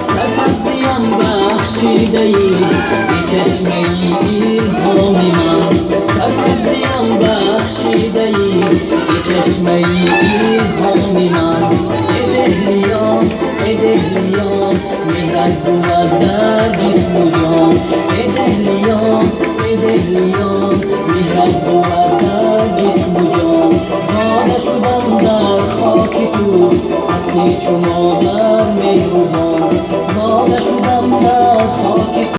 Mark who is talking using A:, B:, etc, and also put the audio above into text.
A: سرسبزیم بخشیده ای به چشمه این هامی من سرسبزیم بخشیده ای به چشمه این هامی من ای دهلیان مهرت بود در جسم و جان ای دهلیان مهرت بود در جسم و جان زاده شدم در خاک تو اصلی چو مادر مهربان زاده شدم در